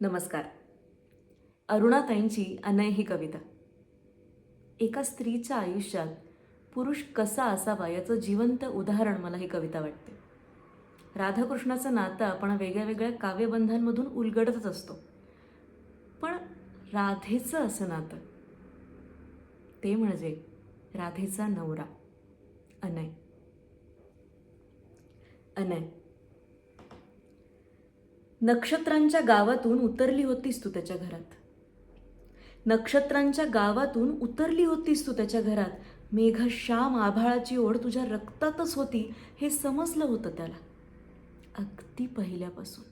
नमस्कार. अरुणाताईंची अनय ही कविता. एका स्त्रीच्या आयुष्यात पुरुष कसा असावा याचं जिवंत उदाहरण मला ही कविता वाटते. राधाकृष्णाचं नातं आपण वेगळ्या वेगळ्या काव्यबंधांमधून उलगडतच असतो, पण राधेचं असं नातं, ते म्हणजे राधेचा नवरा अनय. अनय, नक्षत्रांच्या गावातून उतरली होतीस तू त्याच्या घरात. नक्षत्रांच्या गावातून उतरली होतीस तू त्याच्या घरात. मेघश्याम आभाळाची ओढ तुझ्या रक्तातच होती हे समजलं होतं त्याला अगदी पहिल्यापासून.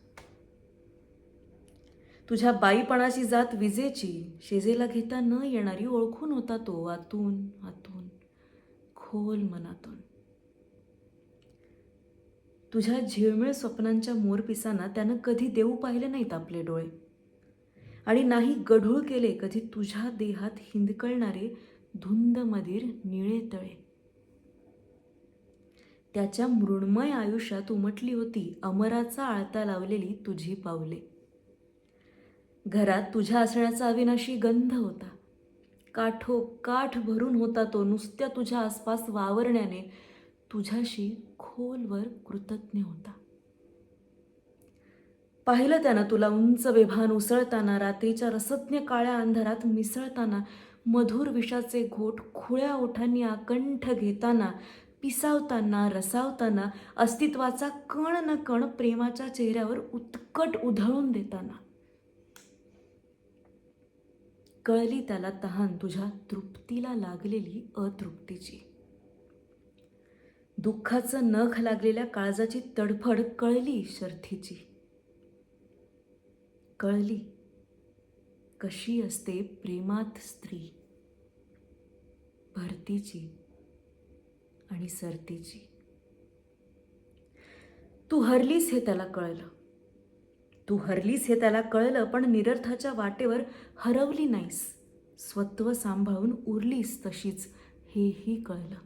तुझ्या बाईपणाची जात विजेची, शेजेला घेता न येणारी ओळखून होता तो आतून आतून खोल मनातून. तुझ्या झिळमिळ स्वप्नांच्या मोरपिसांना त्यानं कधी देऊ पाहिले नाहीत आपले डोळे, आणि नाही गढूळ केले कधी तुझ्या देहात हिंदकळणारे धुंद मधीर निळे तळे. त्याच्या मृण्मय आयुष्यात उमटली होती अमराचा आळता लावलेली तुझी पावले. घरात तुझ्या असण्याचा अविनाशी गंध होता. काठोकाठ भरून होता तो नुसत्या तुझ्या आसपास वावरण्याने तुझ्याशी खोलवर कृतज्ञ होता. पाहिलं त्यानं तुला उंच बेभान उसळताना, रात्रीच्या रसज्ञ काळ्या अंधारात मिसळताना, मधुर विषाचे घोट खुळ्या ओठांनी आकंठ घेताना, पिसावताना, रसावताना, अस्तित्वाचा कण न कण प्रेमाच्या चेहऱ्यावर उत्कट उधळून देताना. कळली त्याला तहान तुझ्या तृप्तीला लागलेली अतृप्तीची. दुःखाचं नख लागलेल्या काळजाची तडफड कळली शर्थीची. कळली कशी असते प्रेमात स्त्री, भरतीची आणि सरतीची. तू हरलीस हे त्याला कळलं. तू हरलीस हे त्याला कळलं, पण निरर्थाच्या वाटेवर हरवली नाहीस. स्वत्व सांभाळून उरलीस तशीच हेही कळलं.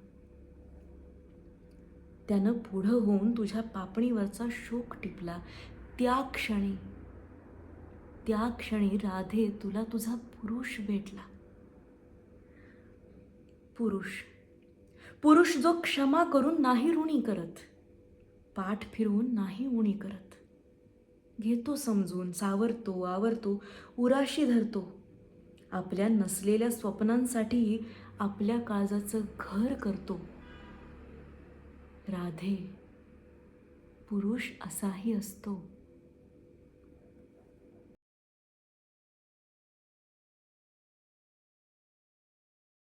त्यानं पुढं होऊन तुझ्या पापणीवरचा शोक टिपला. त्या क्षणी राधे तुला तुझा पुरुष भेटला. पुरुष जो क्षमा करून नाही ऋणी करत, पाठ फिरवून नाही उणी करत. घेतो समजून, सावरतो, आवरतो, उराशी धरतो. आपल्या नसलेल्या स्वप्नांसाठी आपल्या काळजाचं घर करतो. राधे, पुरुष असाही असतो.